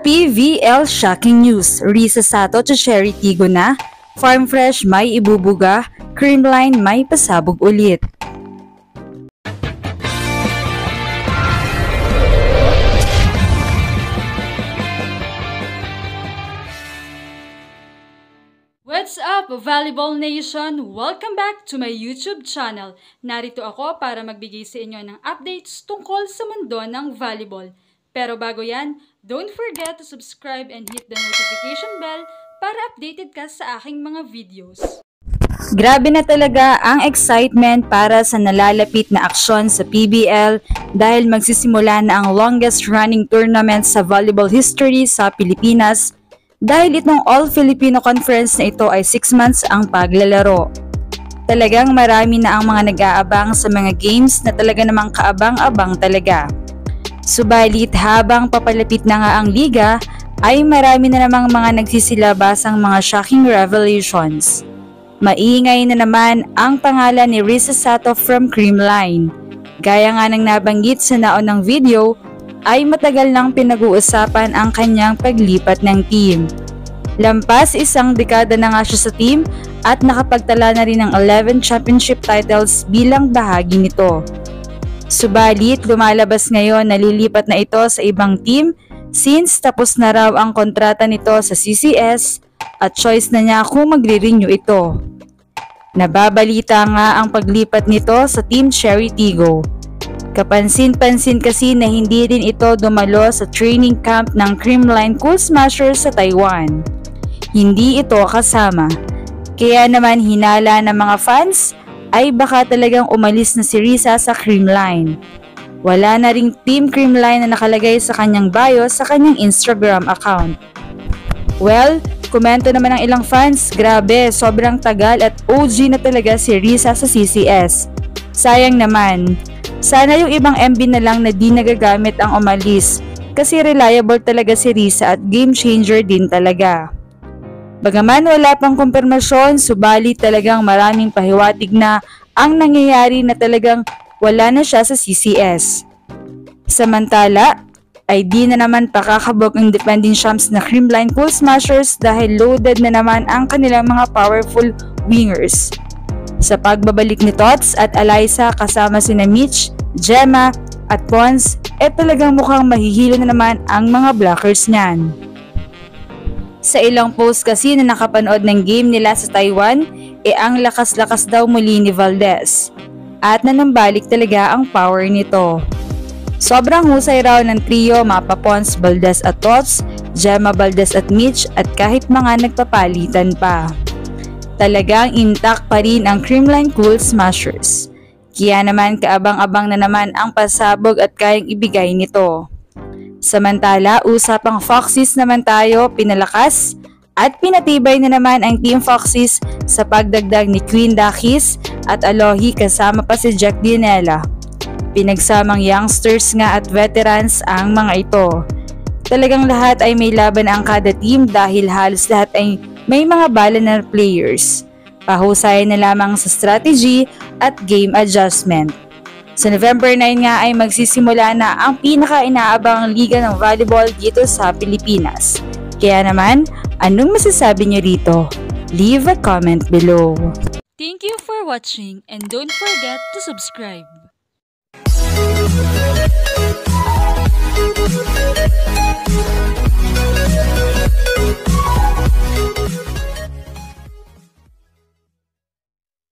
PVL Shocking News, Risa Sato to Cherry Tigo na, Farm Fresh may ibubuga, Creamline may pasabog ulit. What's up, Volleyball Nation? Welcome back to my YouTube channel. Narito ako para magbigay sa inyo ng updates tungkol sa mundo ng volleyball. Pero bago yan, don't forget to subscribe and hit the notification bell para updated ka sa aking mga videos. Grabe na talaga ang excitement para sa nalalapit na aksyon sa PBL dahil magsisimula na ang longest running tournament sa volleyball history sa Pilipinas. Dahil itong All-Filipino Conference na ito ay 6 months ang paglalaro. Talagang marami na ang mga nag-aabang sa mga games na talaga namang kaabang-abang talaga. Subalit habang papalapit na nga ang liga, ay marami na namang mga nagsisilabasang mga shocking revelations. Maingay na naman ang pangalan ni Risa Sato from Creamline. Gaya nga ng nabanggit sa naunang video, ay matagal nang pinag-uusapan ang kanyang paglipat ng team. Lampas isang dekada na nga siya sa team at nakapagtala na rin ng 11 championship titles bilang bahagi nito. Subalit lumalabas ngayon na lilipat na ito sa ibang team since tapos na raw ang kontrata nito sa CCS at choice na niya kung magre-renew ito. Nababalita nga ang paglipat nito sa Team Cherry Tigo. Kapansin-pansin kasi na hindi rin ito dumalo sa training camp ng Creamline Cool Smashers sa Taiwan. Hindi ito kasama. Kaya naman hinala ng mga fans ay baka talagang umalis na si Risa sa Creamline. Wala na ring Team Creamline na nakalagay sa kanyang bio sa kanyang Instagram account. Well, komento naman ng ilang fans, grabe, sobrang tagal at OG na talaga si Risa sa CCS. Sayang naman. Sana yung ibang MB na lang na di nagagamit ang umalis kasi reliable talaga si Risa at game changer din talaga. Bagaman wala pang kumpirmasyon, subalit talagang maraming pahiwatig na ang nangyayari na talagang wala na siya sa CCS. Samantala, ay di na naman pakakabog ang defending champs na Creamline Cool Smashers dahil loaded na naman ang kanilang mga powerful wingers. Sa pagbabalik ni Tots at Alyssa kasama sina Mitch, Gemma at Pons, talagang mukhang mahihilo na naman ang mga blockers niyan. Sa ilang post kasi na nakapanood ng game nila sa Taiwan, ang lakas-lakas daw muli ni Valdez. At nanumbalik talaga ang power nito. Sobrang husay raw ng trio mapa Pons, Valdez at Tots, Gemma, Valdez at Mitch at kahit mga nagpapalitan pa. Talagang intact pa rin ang Creamline Cool Smashers. Kaya naman kaabang-abang na naman ang pasabog at kayang ibigay nito. Samantala, usapang Foxies naman tayo, pinalakas at pinatibay na naman ang Team Foxies sa pagdagdag ni Queen Dakis at Alohi kasama pa si Jack Dinella. Pinagsamang youngsters nga at veterans ang mga ito. Talagang lahat ay may laban ang kada team dahil halos lahat ay may mga bala na players. Pahusayan na lamang sa strategy at game adjustment. Sa November 9 nga ay magsisimula na ang pinaka-inaabang liga ng volleyball dito sa Pilipinas. Kaya naman, anong masasabi niyo rito? Leave a comment below. Thank you for watching and don't forget to subscribe.